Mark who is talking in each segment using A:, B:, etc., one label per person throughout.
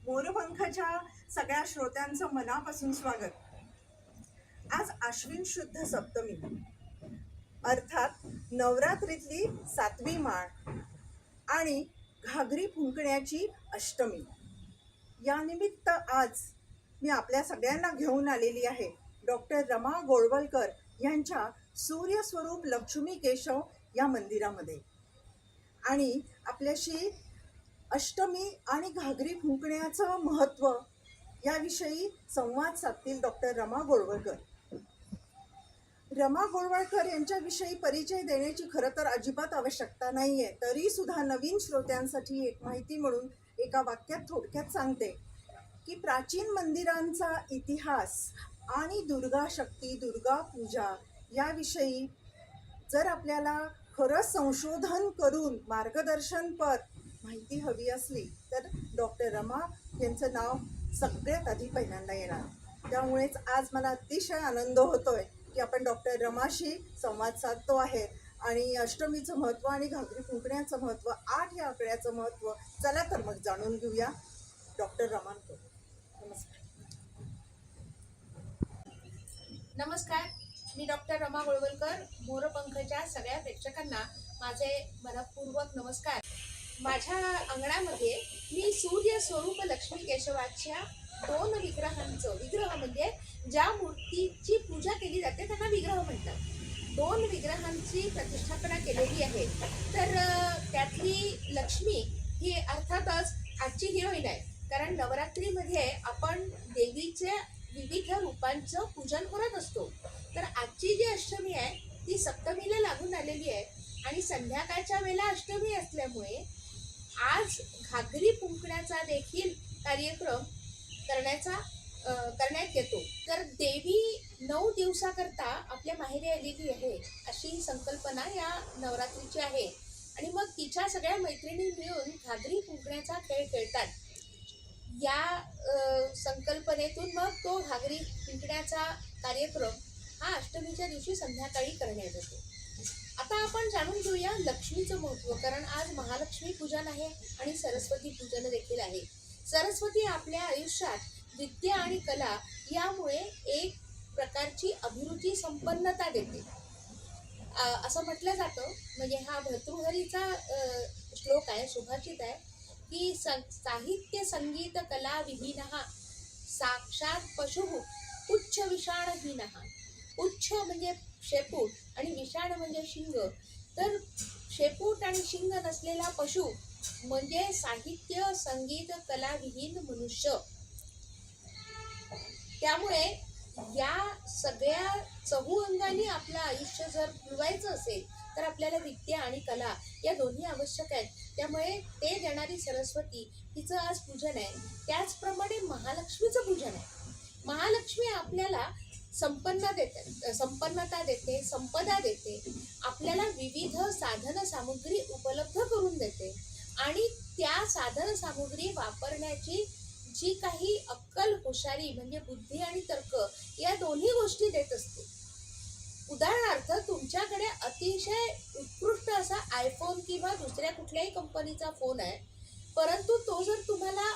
A: मोरपंखाच्या सगळ्या श्रोत्यांचं मनापासून स्वागत. आज आश्विन शुद्ध सप्तमी अर्थात नवरात्रीतली 7वी माळ आणि घागरी फुंकण्याची अष्टमी. या निमित्त आज मी आपल्या सगळ्यांना घेऊन आलेली आहे डॉक्टर रमा गोळवलकर यांच्या सूर्यस्वरूप लक्ष्मी केशव या मंदिरामध्ये, आणि आपल्याशी अष्टमी आणि घागरी फुंकण्याचं महत्त्व याविषयी संवाद साधतील डॉक्टर रमा गोळवलकर. रमा गोळवलकर यांच्याविषयी परिचय देण्याची खरं तर अजिबात आवश्यकता नाही आहे, तरी सुद्धा नवीन श्रोत्यांसाठी एक माहिती म्हणून एका वाक्यात थोडक्यात सांगते की प्राचीन मंदिरांचा इतिहास आणि दुर्गा शक्ती, दुर्गा पूजा याविषयी जर आपल्याला खरं संशोधन करून मार्गदर्शनपर माहिती हवी असली तर डॉक्टर रमा यांचं नाव सगळ्यात आधी पहिल्यांदा येणार. त्यामुळेच आज मला अतिशय आनंद होतोय की आपण डॉक्टर रमाशी संवाद साधतो आहे आणि अष्टमीचं महत्त्व आणि घागरी फुंकण्याचं महत्त्व, 8 या आकड्याचं महत्त्व. चला तर मग जाणून घेऊया डॉक्टर रमांकडून. नमस्कार.
B: नमस्कार, मी डॉक्टर रमा गोळवलकर. मोरपंखच्या सगळ्या प्रेक्षकांना माझे मनपूर्वक नमस्कार. माझ्या अंगणामध्ये मी सूर्य स्वरूप लक्ष्मी केशवाच्या 2 विग्रह म्हणजे ज्या मूर्तीची पूजा केली जाते त्यांना विग्रह म्हणतात. 2 विग्रहांची प्रतिष्ठापना केलेली आहे. तर त्यातली लक्ष्मी ही अर्थातच आजची हिरोईन आहे, कारण नवरात्रीमध्ये आपण देवीचे विविध रूपांचं पूजन करत असतो. तर आजची जी अष्टमी आहे ती सप्तमीला लागून आलेली आहे आणि संध्याकाळच्या वेळेला अष्टमी असल्यामुळे आज घागरी फुंकण्याचा देखील कार्यक्रम करण्यात येतो. तर देवी 9 दिवसाकरता आपल्या माहेरी आलेली आहे अशी संकल्पना या नवरात्रीची आहे. आणि मग तिच्या सगळ्या मैत्रिणी मिळून घागरी फुंकण्याचा खेळ खेळतात. या संकल्पनेतून मग तो घागरी फुंकण्याचा कार्यक्रम हा अष्टमीच्या दिवशी संध्याकाळी करण्यात येतो. आता आपण जाणून घेऊया लक्ष्मीचं महत्त्व, कारण आज महालक्ष्मी पूजन आहे आणि सरस्वती पूजन देखील आहे. सरस्वती आपल्या आयुष्यात विद्या आणि कला यामुळे एक प्रकारची अभिरुची संपन्नता देते असं म्हटलं जातं. म्हणजे हा भर्तृहरीचा श्लोक आहे, सुभाषित आहे की साहित्य संगीत कला विहीनः साक्षात पशुः उच्च विषाणहीनः. उच्च म्हणजे शेपूट आणि विषाण म्हणजे शिंग. तर शेपूट आणि शिंग नसलेला पशु म्हणजे साहित्य संगीत कला विहीन मनुष्य. त्यामुळे या सगळ्या चहूअंगाने आपलं आयुष्य जर फुलवायचं असेल तर आपल्याला विद्या आणि कला या दोन्ही आवश्यक आहेत. त्यामुळे ते देणारी सरस्वती हिचं आज पूजन आहे. त्याचप्रमाणे महालक्ष्मीचं पूजन आहे. महालक्ष्मी आपल्याला संपन्नता देते, संपदा देते, आपल्याला विविध साधन सामुग्री उपलब्ध करून देते आणि त्या साधन सामुग्री वापरण्याची जी काही अक्कल, हुशारी म्हणजे बुद्धी आणि तर्क या दोन्ही गोष्टी देत असते. उदाहरणार्थ तुमच्याकडे अतिशय उत्कृष्ट असा आयफोन किंवा दुसऱ्या कुठल्याही कंपनीचा फोन आहे, परंतु तो जर तुम्हाला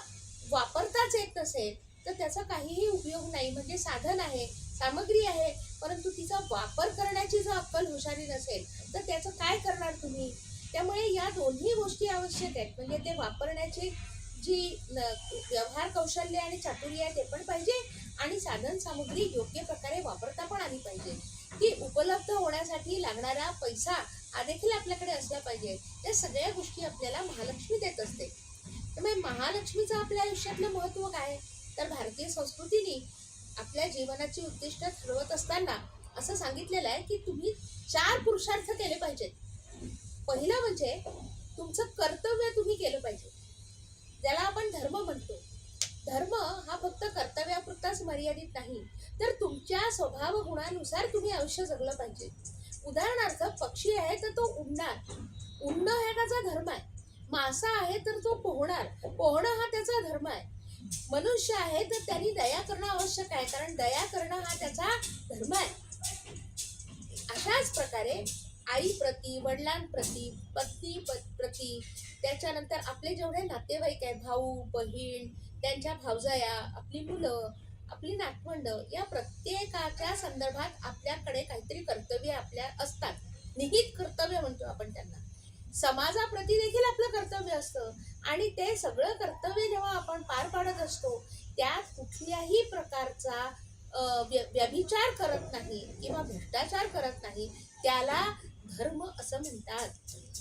B: वापरताच येत नसेल तर त्याचा काहीही उपयोग नाही. म्हणजे साधन आहे, सामग्री आहे, परंतु तिचा वापर करण्याची जर अक्कल, हुशारी नसेल तर त्याचं काय करणार तुम्ही. त्यामुळे या दोन्ही गोष्टी आवश्यक आहेत. म्हणजे ते वापरण्याची जी व्यवहार कौशल्य आणि चातुर्य आहे ते पण पाहिजे आणि साधन सामुग्री योग्य प्रकारे वापरता पण आली पाहिजे. ती उपलब्ध होण्यासाठी लागणारा पैसा हा देखील आपल्याकडे असला पाहिजे. या सगळ्या गोष्टी आपल्याला महालक्ष्मी देत असते. त्यामुळे महालक्ष्मीचं आपल्या आयुष्यातलं महत्त्व काय, तर भारतीय संस्कृतीने आपल्या जीवनाची उद्दिष्ट ठरवत असताना असं सांगितलेलं आहे की तुम्ही 4 पुरुषार्थ केले पाहिजेत. पहिलं म्हणजे तुमचं कर्तव्य तुम्ही केलं पाहिजे, ज्याला आपण धर्म म्हणतो. धर्म हा फक्त कर्तव्यापुरताच मर्यादित नाही, तर तुमच्या स्वभाव गुणानुसार तुम्ही आयुष्य जगलं पाहिजे. उदाहरणार्थ पक्षी आहे तर तो उडणार, उडणं हा त्याचा धर्म आहे. मासा आहे तर तो पोहणार, पोहणं हा त्याचा धर्म आहे. मनुष्य आहे तर त्यांनी दया करणं आवश्यक आहे, कारण दया करणं हा त्याचा धर्म आहे. अशाच प्रकारे आईप्रती, वडिलांप्रती, पत्नी प्रती, त्याच्यानंतर आपले जेवढे नातेवाईक आहे, भाऊ बहीण त्यांच्या भावजया, आपली मुलं, आपली नातवंड या प्रत्येकाच्या संदर्भात आपल्याकडे काहीतरी कर्तव्य आपल्या असतात. निहित कर्तव्य म्हणतो आपण त्यांना. समाजाप्रती देखील आपलं कर्तव्य असतं आणि ते सगळं कर्तव्य जेव्हा आपण पार पाडत असतो त्यात कुठल्याही प्रकारचा व्यभिचार करत नाही किंवा भ्रष्टाचार करत नाही, त्याला धर्म असं म्हणतात.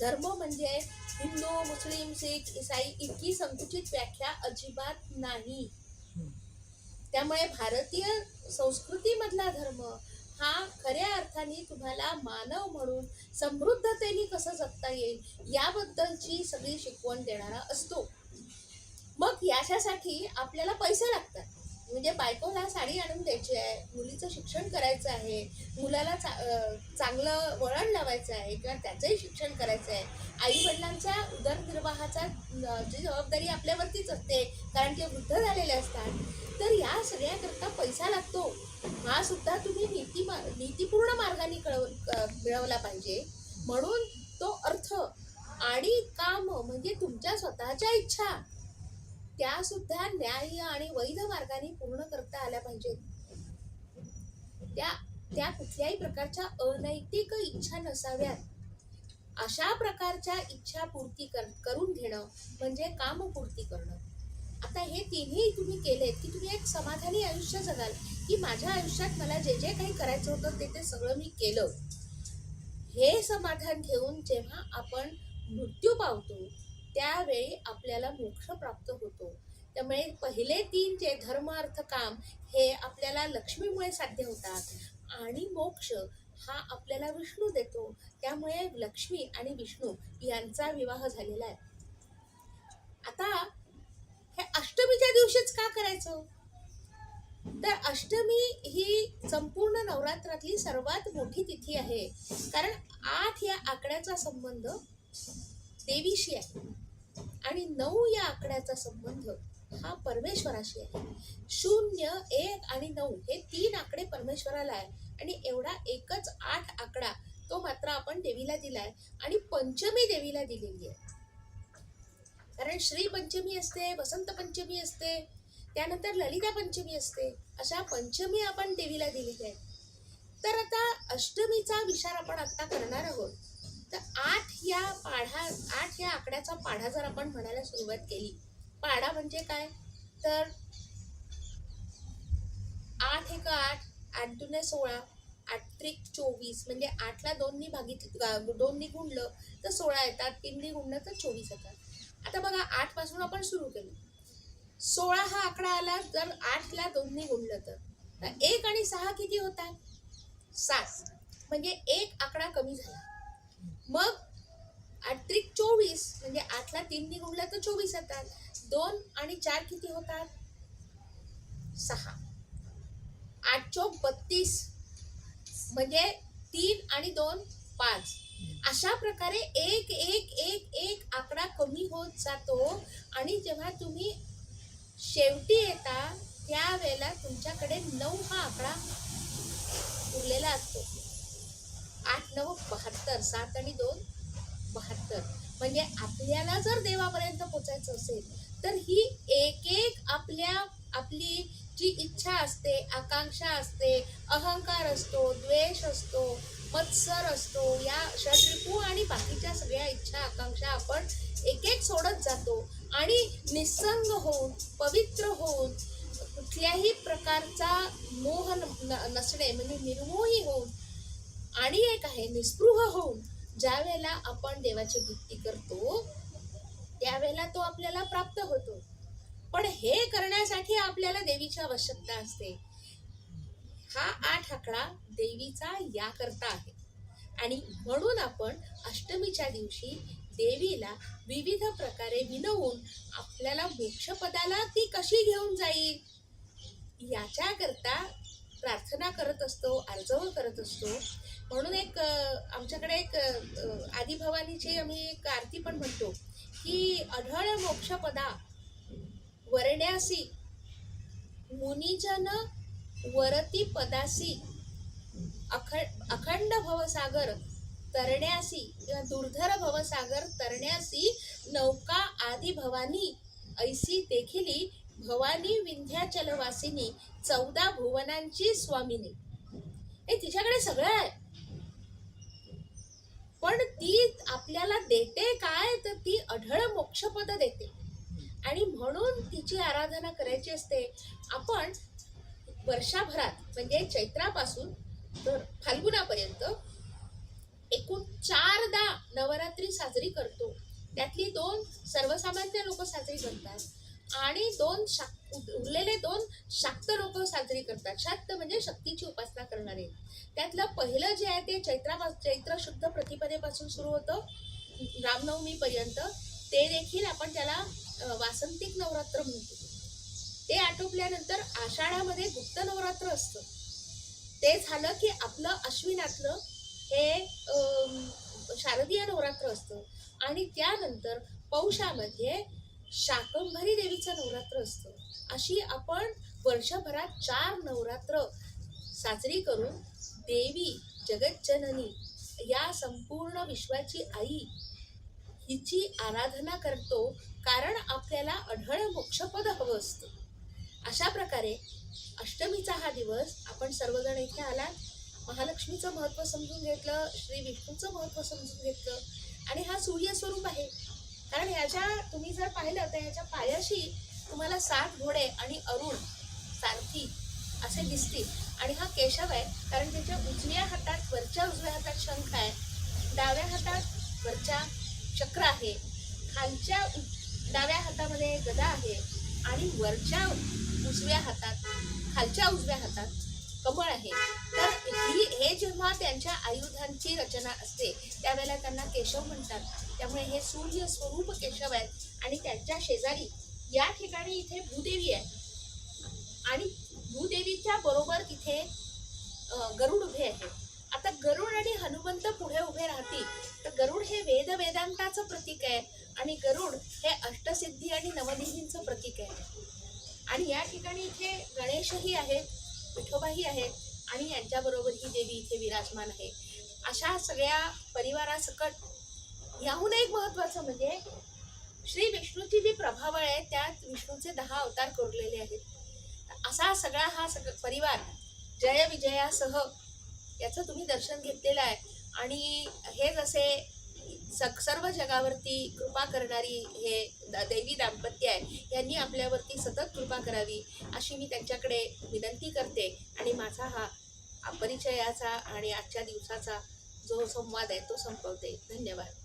B: धर्म म्हणजे हिंदू, मुस्लिम, शीख, ईसाई इतकी संकुचित व्याख्या अजिबात नाही. त्यामुळे भारतीय संस्कृतीमधला धर्म हा खऱ्या अर्थाने तुम्हाला मानव म्हणून समृद्धतेने कसं जगता येईल याबद्दलची सगळी शिकवण देणारा असतो. मग याच्यासाठी आपल्याला पैसे लागतात. म्हणजे बायकोला साडी आणून द्यायची आहे, मुलीचं शिक्षण करायचं आहे, मुलाला चांगलं वळण लावायचं आहे किंवा त्याचंही शिक्षण करायचं आहे. आई वडिलांच्या उदरनिर्वाहाचा जी जबाबदारी आपल्यावरतीच असते कारण ते वृद्ध झालेले असतात. तर या सगळ्याकरता पैसा लागतो. हा सुद्धा तुम्ही नीतिपूर्ण मार्गाने मिळवला पाहिजे. म्हणून तो अर्थ आणि काम म्हणजे तुमच्या स्वतःच्या इच्छा त्या सुद्धा न्याय्य आणि वैध मार्गाने पूर्ण करता आल्या पाहिजेत. त्या कुठल्याही प्रकारच्या अनैतिक इच्छा नसाव्यात. अशा प्रकारच्या इच्छा पूर्ती करून घेणं म्हणजे कामपूर्ती करणं. आता हे तिन्ही तुम्ही केलेत की तुम्ही एक समाधानी आयुष्य जगाल की माझ्या आयुष्यात मला जे जे काही करायचं होतं ते सगळं मी केलं. हे समाधान घेऊन जेव्हा आपण मृत्यू पावतो त्यावेळी आपल्याला मोक्ष प्राप्त होतो. त्यामुळे पहिले 3 जे धर्म अर्थ काम हे आपल्याला लक्ष्मीमुळे साध्य होतात आणि मोक्ष हा आपल्याला विष्णू देतो. त्यामुळे लक्ष्मी आणि विष्णू यांचा विवाह झालेला आहे. आता हे अष्टमीच्या दिवशीच का करायचं? तर अष्टमी ही संपूर्ण नवरात्रातली सर्वात मोठी तिथी आहे. कारण 8 या आकड्याचा संबंध देवीशी आहे आणि 9 या आकड्याचा संबंध हा परमेश्वराशी आहे. 0, 1 आणि 9 हे 3 आकडे परमेश्वराला आहे आणि एवढा एकच 8 आकडा तो मात्र आपण देवीला दिलाय आणि पंचमी देवीला दिलेली आहे. कारण श्री पंचमी असते, वसंत पंचमी असते, त्यानंतर ललिता पंचमी असते. अशा पंचमी आपण देवीला दिलेली आहे. तर आता अष्टमीचा विचार आपण आता करणार आहोत. तर 8 या आकड्याचा पाढा जर आपण म्हणायला सुरुवात केली, पाढा म्हणजे काय तर 8 एक 8, 8 दुने 16, 8 त्रिक 24 म्हणजे 8ला 2नी गुणलं तर 16 येतात, 3नी गुणलं तर 24 येतात. आता बघा 8 पासून आपण सुरू केलं, 16 हा आकडा आला. जर 8ला 2नी गुणलं तर 1 आणि 6 किती होतात? 7. म्हणजे 1 आकडा कमी झाला. मग 8 त्रिक 24 म्हणजे 8ला 3नी गुणलं तर 24 येतात. 2 आणि 4 किती होतात? 6. 8 चौक 32 म्हणजे 3 आणि 2 5. अशा प्रकारे 1 1 1 1 आकडा कमी होत जातो आणि जेव्हा तुम्ही शेवटी येता त्यावेळेला तुमच्याकडे 9 हा आकडा उरलेला असतो. 8 9 72, 7 आणि 2 72. म्हणजे आपल्याला जर देवापर्यंत पोचायचं असेल तर ही एक आपली जी इच्छा असते, आकांक्षा असते, अहंकार असतो, द्वेष असतो, मत्सर असतो, या षड्रिपू आणि बाकीच्या सगळ्या इच्छा आकांक्षा आपण एक एक सोडत जातो आणि निसंग होऊन, पवित्र होऊन, कुठल्याही प्रकारचा मोह नसणे म्हणजे निर्मोही होऊन आणि एक आहे निस्पृह होऊन ज्या वेळेला आपण देवाची भक्ती करतो त्यावेळेला तो आपल्याला प्राप्त होतो. पण हे करण्यासाठी आपल्याला देवीची आवश्यकता असते. हा 8 आकडा देवीचा याकरता आहे आणि म्हणून आपण अष्टमीच्या दिवशी देवीला विविध प्रकारे विनवून आपल्याला मोक्षपदाला ती कशी घेऊन जाईल याच्याकरता प्रार्थना करत असतो, आर्जव करत असतो. म्हणून आमच्याकडे एक आदिभवानीची आम्ही एक आरती पण म्हणतो की अढळ मोक्षपदा वर्ण्यासी मुनिजन वरती पदासी अखंड भवसागर तरण्यासी किंवा दुर्धर भवसागर तरण्यासी नौका आदी भवानी ऐसी देखिली भवानी विंध्याचलवासिनी 14 भुवनांची स्वामिनी. हे तिच्याकडे सगळं आहे, पण ती आपल्याला देते काय, तर ती अढळ मोक्षपद देते. आणि म्हणून तिची आराधना करायची असते. आपण वर्षभरात म्हणजे चैत्रापासून तर फाल्गुनापर्यंत एकूण 4दा नवरात्री साजरी करतो. त्यातली 2 सर्वसामान्य लोक साजरी करतात आणि उरलेले 2 शाक्त लोक साजरी करतात. शाक्त म्हणजे शक्तीची उपासना करणारे. त्यातलं पहिलं जे आहे ते चैत्र शुद्ध प्रतिपदेपासून सुरू होतं रामनवमीपर्यंत. ते देखील आपण त्याला वासंतिक नवरात्र म्हणतो. ते आटोपल्यानंतर आषाढामध्ये गुप्त नवरात्र असतं. ते झालं की आपलं अश्विनातलं हे शारदीय नवरात्र असतं. आणि त्यानंतर पौषामध्ये शाकंभरी देवीचं नवरात्र असतं. अशी आपण वर्षभरात 4 नवरात्र साजरी करून देवी जगज्जननी या संपूर्ण विश्वाची आई हिची आराधना करतो, कारण आपल्याला अढळ मोक्षपद हवं असतं. अशा प्रकारे अष्टमीचा हा दिवस आपण सर्वजण इथे आलात, महालक्ष्मीचं महत्त्व समजून घेतलं, श्री विष्णूचं महत्त्व समजून घेतलं. आणि हा सूर्य स्वरूप आहे, कारण ह्याच्या तुम्ही जर पाहिलं तर ह्याच्या पायाशी तुम्हाला 7 घोडे आणि अरुण सारथी असे दिसतील. आणि हा केशव आहे, कारण त्याच्या वरच्या उजव्या हातात शंख आहे, डाव्या हातात वरच्या चक्र आहे, खालच्या डाव्या हातामध्ये गदा आहे आणि वरच्या खालच्या उजव्या हातात कमळ आहे. तर हे जेव्हा त्यांच्या आयुधांची रचना असते त्यावेळेला त्यांना केशव म्हणतात. त्यामुळे हे सूर्य स्वरूप केशव आहेत. आणि त्यांच्या शेजारी या ठिकाणी इथे भूदेवी आहे आणि भूदेवीच्या बरोबर तिथे गरुड उभे आहे. आता गरुड आणि हनुमंत पुढे उभे राहतील तर गरुड हे वेदांताचं प्रतीक आहे आणि गरुड हे अष्टसिद्धी आणि नवदेवींचं प्रतीक आहे. आणि या ठिकाणी इथे गणेशही आहेत, विठोबाही आहेत आणि यांच्याबरोबर ही देवी इथे विराजमान आहे. अशा सगळ्या परिवारासकट याहून एक महत्त्वाचं म्हणजे श्री विष्णूची जी प्रभावळ आहे त्यात विष्णूचे 10 अवतार कोरलेले आहेत. असा सगळा परिवार जय विजयासह याचं तुम्ही दर्शन घेतलेलं आहे. आणि हे जसे सर्व जगावरती कृपा करणारी हे दैवी दाम्पत्य आहे, यांनी आपल्यावरती सतत कृपा करावी अशी मी त्यांच्याकडे विनंती करते. आणि माझा हा परिचयाचा आणि आजच्या दिवसाचा जो संवाद आहे तो संपवते. धन्यवाद.